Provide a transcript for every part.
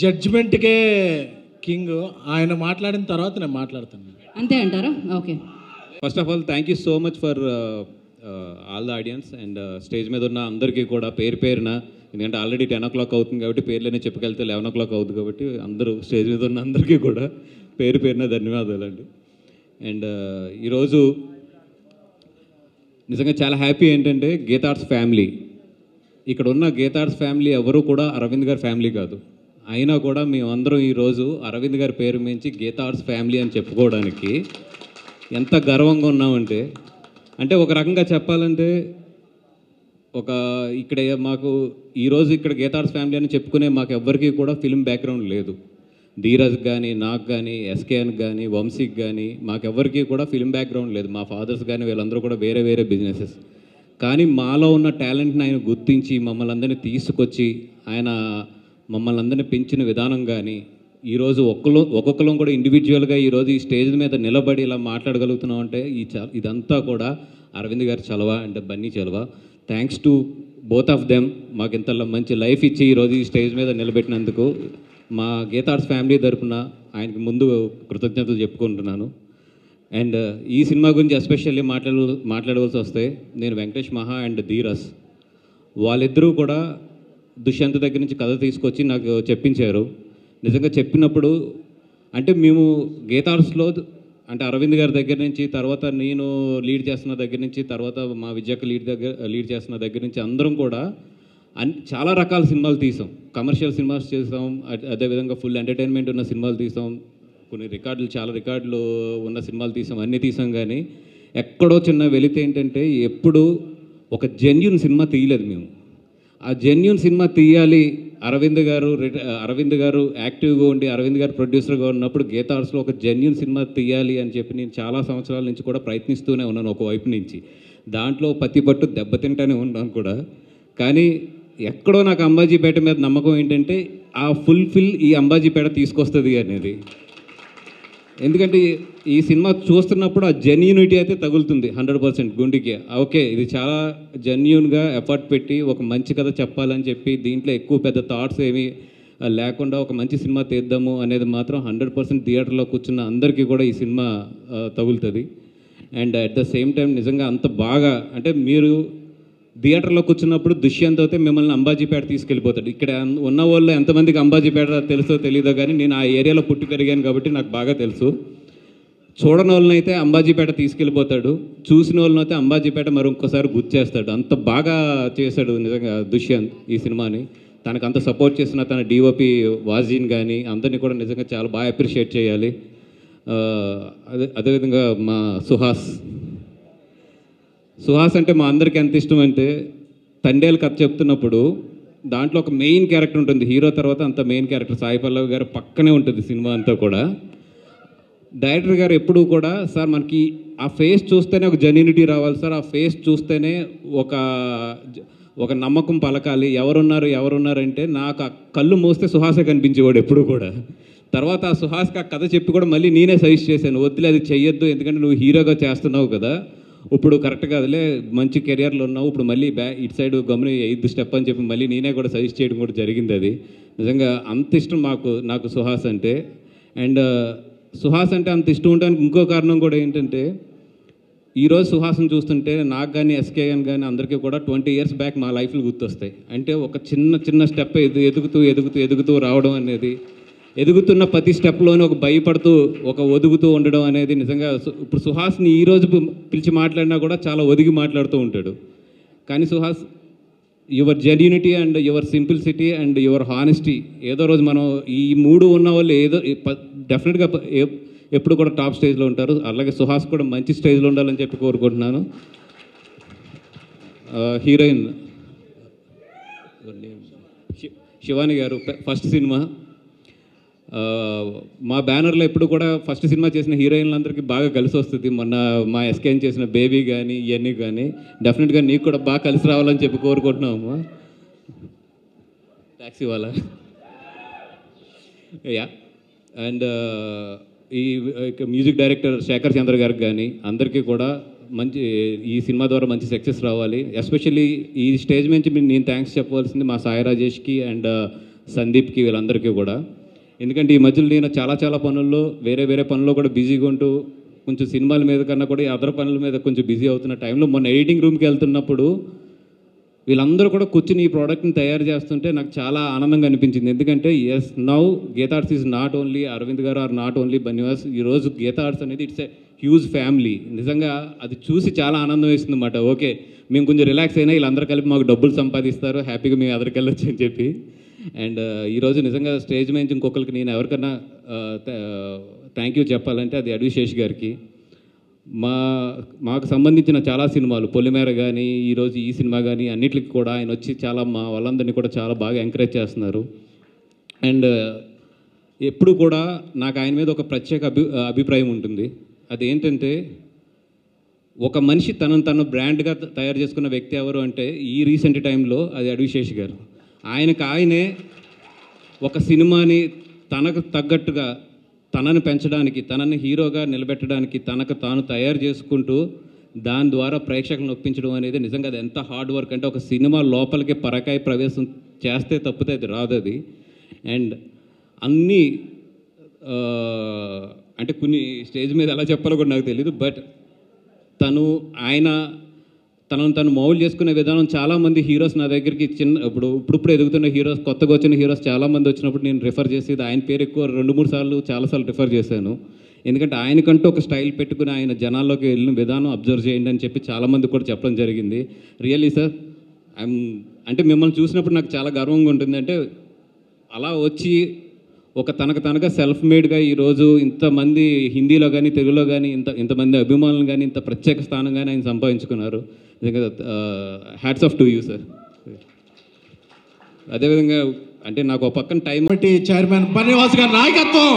జడ్జిమెంట్కే king. ఆయన మాట్లాడిన తర్వాత నేను మాట్లాడుతాను. అంతే అంటారా? Okay. First of all thank you so much for all the audience and stage మీద ఉన్న అందరికీ కూడా పేరు పేరున, ఎందుకంటే ఆల్రెడీ 10 o'clock అవుతుంది కాబట్టి పేర్లనే చెప్పుకెళ్తే 11 o'clock అవుతుంది కాబట్టి అందరూ స్టేజ్ మీద ఉన్న అందరికీ కూడా పేరు పేరున ధన్యవాదాలు అండి. అండ్ ఈరోజు నిజంగా చాలా హ్యాపీ ఏంటంటే గీతార్ట్స్ ఫ్యామిలీ, ఇక్కడ ఉన్న గీతార్ట్స్ ఫ్యామిలీ ఎవరు కూడా అరవింద్ గారి ఫ్యామిలీ కాదు. అయినా కూడా మేమందరం ఈరోజు అరవింద్ గారి పేరు మించి గీతార్ట్స్ ఫ్యామిలీ అని చెప్పుకోవడానికి ఎంత గర్వంగా ఉన్నామంటే, అంటే ఒక రకంగా చెప్పాలంటే ఇక్కడ మాకు ఈరోజు ఇక్కడ గీతార్ట్స్ ఫ్యామిలీ అని చెప్పుకునే మాకు ఎవ్వరికీ కూడా ఫిల్మ్ బ్యాక్గ్రౌండ్ లేదు. ధీరజ్ కానీ, నాకు కానీ, ఎస్కేఎన్కి కానీ, వంశీకి కానీ మాకెవ్వరికీ కూడా ఫిల్మ్ బ్యాక్గ్రౌండ్ లేదు. మా ఫాదర్స్ కానీ వీళ్ళందరూ కూడా వేరే వేరే బిజినెసెస్. కానీ మాలో ఉన్న టాలెంట్ని ఆయన గుర్తించి మమ్మల్ని అందరినీ తీసుకొచ్చి ఆయన మమ్మల్ని అందరినీ పెంచిన విధానం కానీ, ఈరోజు ఒక్కొక్కరం కూడా ఇండివిజువల్గా ఈరోజు ఈ స్టేజ్ మీద నిలబడి ఇలా మాట్లాడగలుగుతున్నాం అంటే ఇదంతా కూడా అరవింద్ గారి చలవ అంటే బన్నీ చలవ. Thanks to both of them మాకు ఇంత మంచి లైఫ్ ఇచ్చి ఈరోజు ఈ స్టేజ్ మీద నిలబెట్టినందుకు మా గీతార్ట్స్ ఫ్యామిలీ తరఫున ఆయనకి ముందు కృతజ్ఞతలు చెప్పుకుంటున్నాను. అండ్ ఈ సినిమా గురించి ఎస్పెషల్లీ మాట్లాడవలసి వస్తే నేను వెంకటేష్ మహా అండ్ ధీరస్ వాళ్ళిద్దరూ కూడా దుష్యంత్ దగ్గర నుంచి కథ తీసుకొచ్చి నాకు చెప్పించారు. నిజంగా చెప్పినప్పుడు అంటే మేము గీతార్ట్స్లో అంటే అరవింద్ గారి దగ్గర నుంచి, తర్వాత నేను లీడ్ చేస్తున్న దగ్గర నుంచి, తర్వాత మా విద్యకు లీడ్ చేస్తున్న దగ్గర నుంచి అందరం కూడా చాలా రకాల సినిమాలు తీసాం. కమర్షియల్ సినిమాస్ చేసాం, అదేవిధంగా ఫుల్ ఎంటర్టైన్మెంట్ ఉన్న సినిమాలు తీసాం, కొన్ని చాలా రికార్డులు ఉన్న సినిమాలు తీసాం, అన్నీ తీసాం. కానీ ఎక్కడో చిన్న వెలితే ఏంటంటే ఎప్పుడు ఒక జెన్యూన్ సినిమా తీయలేదు మేము. ఆ జెన్యూన్ సినిమా తీయాలి, అరవింద్ గారు యాక్టివ్గా ఉండి అరవింద్ గారు ప్రొడ్యూసర్గా ఉన్నప్పుడు గీతార్ట్స్లో ఒక జెన్యూన్ సినిమా తీయాలి అని చెప్పి నేను చాలా సంవత్సరాల నుంచి కూడా ప్రయత్నిస్తూనే ఉన్నాను. ఒకవైపు నుంచి దాంట్లో పత్తి పట్టు దెబ్బతింటానే ఉన్నాను కూడా. కానీ ఎక్కడో నాకు అంబాజీపేట మీద నమ్మకం ఏంటంటే ఆ ఫుల్ఫిల్ ఈ అంబాజీపేట తీసుకొస్తుంది అనేది. ఎందుకంటే ఈ సినిమా చూస్తున్నప్పుడు ఆ జెన్యూనిటీ అయితే తగులుతుంది 100% గుండెకి. ఓకే, ఇది చాలా జెన్యూన్గా ఎఫర్ట్ పెట్టి ఒక మంచి కథ చెప్పాలని చెప్పి దీంట్లో ఎక్కువ పెద్ద థాట్స్ ఏమీ లేకుండా ఒక మంచి సినిమా తీద్దాము అనేది మాత్రం 100% థియేటర్లో కూర్చున్న అందరికీ కూడా ఈ సినిమా తగులుతుంది. And at the same time నిజంగా అంత బాగా అంటే మీరు థియేటర్లో కూర్చున్నప్పుడు దుష్యంత్ అయితే మిమ్మల్ని అంబాజీపేట తీసుకెళ్ళిపోతాడు. ఇక్కడ ఉన్న వాళ్ళు ఎంతమందికి అంబాజీపేట తెలుసో తెలీదో కానీ నేను ఆ ఏరియాలో పుట్టి పెరిగాను కాబట్టి నాకు బాగా తెలుసు. చూడని వాళ్ళని అయితే అంబాజీపేట తీసుకెళ్ళిపోతాడు, చూసిన వాళ్ళని అయితే అంబాజీపేట మరొకసారి గుర్తు చేస్తాడు. అంత బాగా చేశాడు నిజంగా దుష్యంత్ ఈ సినిమాని. తనకు అంత సపోర్ట్ చేసిన తన డిఓపి వాజీన్ కానీ అందరినీ కూడా నిజంగా చాలా బాగా అప్రిషియేట్ చేయాలి. అదేవిధంగా మా సుహాస్ అంటే మా అందరికీ ఎంత ఇష్టం అంటే తండేలు కథ చెప్తున్నప్పుడు దాంట్లో ఒక మెయిన్ క్యారెక్టర్ ఉంటుంది. హీరో తర్వాత అంత మెయిన్ క్యారెక్టర్ సాయి పల్లవి గారు పక్కనే ఉంటుంది సినిమా అంతా కూడా. డైరెక్టర్ గారు ఎప్పుడూ కూడా సార్ మనకి ఆ ఫేస్ చూస్తేనే ఒక జెన్యూనిటీ రావాలి సార్, ఆ ఫేస్ చూస్తేనే ఒక నమ్మకం పలకాలి. ఎవరున్నారంటే నాకు ఆ కళ్ళు మూస్తే సుహాసే కనిపించేవాడు ఎప్పుడు కూడా. తర్వాత ఆ సుహాస్కి ఆ కథ చెప్పి కూడా మళ్ళీ నేనే సజెస్ట్ చేశాను, వద్దులే అది చెయ్యొద్దు, ఎందుకంటే నువ్వు హీరోగా చేస్తున్నావు కదా, ఇప్పుడు కరెక్ట్ కాదులే, మంచి కెరియర్లో ఉన్నావు, ఇప్పుడు మళ్ళీ ఇటు సైడ్ గమ్ముని 5th స్టెప్ అని చెప్పి మళ్ళీ నేనే కూడా సజెస్ట్ చేయడం కూడా జరిగింది. అది నిజంగా అంత ఇష్టం నాకు సుహాస్ అంటే. అండ్ సుహాస్ అంటే అంత ఇష్టం ఉండడానికి ఇంకో కారణం కూడా ఏంటంటే ఈరోజు సుహాస్ని చూస్తుంటే నాకు కానీ ఎస్కేఎన్ కానీ అందరికీ కూడా 20 years బ్యాక్ మా లైఫ్లో గుర్తొస్తాయి. అంటే ఒక చిన్న స్టెప్ ఎదుగుతూ రావడం అనేది, ఎదుగుతున్న ప్రతి స్టెప్లోనే ఒక భయపడుతూ ఒక ఒదుగుతూ ఉండడం అనేది నిజంగా ఇప్పుడు సుహాస్ని ఈరోజు పిలిచి మాట్లాడినా కూడా చాలా ఒదిగి మాట్లాడుతూ ఉంటాడు. కానీ Suhas your genuinity and your simplicity and your honesty, ఏదో రోజు మనం ఈ 3 ఉన్న వాళ్ళు ఏదో డెఫినెట్గా ఎప్పుడు కూడా టాప్ స్టేజ్లో ఉంటారు. అలాగే సుహాస్ కూడా మంచి స్టేజ్లో ఉండాలని చెప్పి కోరుకుంటున్నాను. హీరోయిన్ శివాని గారు ఫస్ట్ సినిమా మా బ్యానర్లో ఎప్పుడు కూడా ఫస్ట్ సినిమా చేసిన హీరోయిన్లందరికీ బాగా కలిసి వస్తుంది. మొన్న మా ఎస్కేఎన్ చేసిన బేబీ కానీ ఇవన్నీ కానీ డెఫినెట్గా నీకు కూడా బాగా కలిసి రావాలని చెప్పి కోరుకుంటున్నాము. ట్యాక్సీ వాళ్ళ యా. అండ్ ఈ మ్యూజిక్ డైరెక్టర్ శేఖర్ చంద్ర గారికి కానీ అందరికీ కూడా మంచి ఈ సినిమా ద్వారా మంచి సక్సెస్ రావాలి. ఎస్పెషల్లీ ఈ స్టేజ్ నుంచి నేను థ్యాంక్స్ చెప్పవలసింది మా సాయి రాజేష్కి అండ్ సందీప్కి, వీళ్ళందరికీ కూడా. ఎందుకంటే ఈ మధ్యలో నేను చాలా పనుల్లో వేరే పనుల్లో కూడా బిజీగా ఉంటూ కొంచెం సినిమాల మీద కన్నా కూడా ఈ అదర్ పనుల మీద కొంచెం బిజీ అవుతున్న టైంలో మొన్న ఎడిటింగ్ రూమ్కి వెళ్తున్నప్పుడు వీళ్ళందరూ కూడా కూర్చుని ఈ ప్రోడక్ట్ని తయారు చేస్తుంటే నాకు చాలా ఆనందంగా అనిపించింది. ఎందుకంటే as now Geetha Arts is not only Aravind garu are not only Bunny Vas. ఈరోజు గీతా ఆర్ట్స్ అనేది ఇట్స్ ఏ హ్యూజ్ ఫ్యామిలీ. నిజంగా అది చూసి చాలా ఆనందం వేస్తుంది అన్నమాట. ఓకే, మేము కొంచెం రిలాక్స్ అయినా వీళ్ళందరూ కలిపి మాకు డబ్బులు సంపాదిస్తారు, హ్యాపీగా మేము ఎదరికి వెళ్ళొచ్చు అని చెప్పి. అండ్ ఈరోజు నిజంగా స్టేజ్ మీద ఇంకొకరికి నేను ఎవరికన్నా థ్యాంక్ యూ చెప్పాలంటే అది అడ్విశేష్ గారికి. మాకు సంబంధించిన చాలా సినిమాలు పొలిమేర కానీ ఈరోజు ఈ సినిమా కానీ అన్నిటికి కూడా ఆయన వచ్చి చాలా మా వాళ్ళందరినీ కూడా చాలా బాగా ఎంకరేజ్ చేస్తున్నారు. అండ్ ఎప్పుడు కూడా నాకు ఆయన మీద ఒక ప్రత్యేక అభిప్రాయం ఉంటుంది. అదేంటంటే ఒక మనిషి తను బ్రాండ్గా తయారు చేసుకున్న వ్యక్తి ఎవరు అంటే ఈ రీసెంట్ టైంలో అది అడ్విశేష్ గారు. ఆయనే ఒక సినిమాని తనకు తగ్గట్టుగా తనని పెంచడానికి, తనని హీరోగా నిలబెట్టడానికి తనకు తాను తయారు చేసుకుంటూ దాని ద్వారా ప్రేక్షకులను ఒప్పించడం అనేది నిజంగా అది ఎంత హార్డ్ వర్క్ అంటే ఒక సినిమా లోపలికి పరకాయ ప్రవేశం చేస్తే తప్పితే అది రాదు అది. అండ్ అన్నీ అంటే కొన్ని స్టేజ్ మీద ఎలా చెప్పాలో కూడా నాకు తెలీదు. బట్ తను మౌల్డ్ చేసుకునే విధానం చాలామంది హీరోస్ నా దగ్గరికి ఇప్పుడు ఎదుగుతున్న హీరోస్, కొత్తగా వచ్చిన హీరోస్ చాలామంది వచ్చినప్పుడు నేను రిఫర్ చేసేది ఆయన పేరు ఎక్కువ 2-3 సార్లు చాలాసార్లు రిఫర్ చేశాను. ఎందుకంటే ఆయనకంటూ ఒక స్టైల్ పెట్టుకుని ఆయన జనాల్లోకి వెళ్ళిన విధానం అబ్జర్వ్ చేయండి అని చెప్పి చాలామంది కూడా చెప్పడం జరిగింది. రియల్లీ సార్ అంటే మిమ్మల్ని చూసినప్పుడు నాకు చాలా గర్వంగా ఉంటుంది. అంటే అలా వచ్చి ఒక తనగా సెల్ఫ్ మేడ్గా ఈరోజు ఇంతమంది హిందీలో కానీ తెలుగులో కానీ ఇంతమంది అభిమానులు కానీ ఇంత ప్రత్యేక స్థానం కానీ ఆయన సంపాదించుకున్నారు. నిజంగా hats off to you sir. అదేవిధంగా అంటే నాకు ఒక పక్కన టైం బట్టి చైర్మన్ బన్నివాస్ గారి నాయకత్వం,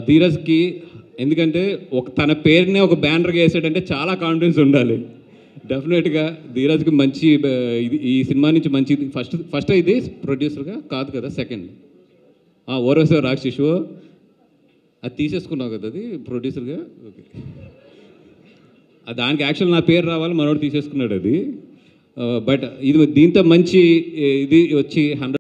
ధీరజ్కి ఎందుకంటే తన పేరునే ఒక బ్యానర్గా వేసాడంటే చాలా కాన్ఫిడెన్స్ ఉండాలి. డెఫినెట్గా ధీరజ్కి మంచి ఈ సినిమా నుంచి మంచి ఫస్ట్ ఇది ప్రొడ్యూసర్గా కాదు కదా, సెకండ్ ఓరవశ రాక్షసు అది తీసేసుకున్నావు కదా, అది ప్రొడ్యూసర్గా. ఓకే, దానికి యాక్చువల్ నా పేరు రావాలి, మనోడు తీసేసుకున్నాడు అది. బట్ ఇది దీంతో మంచి ఇది వచ్చి 100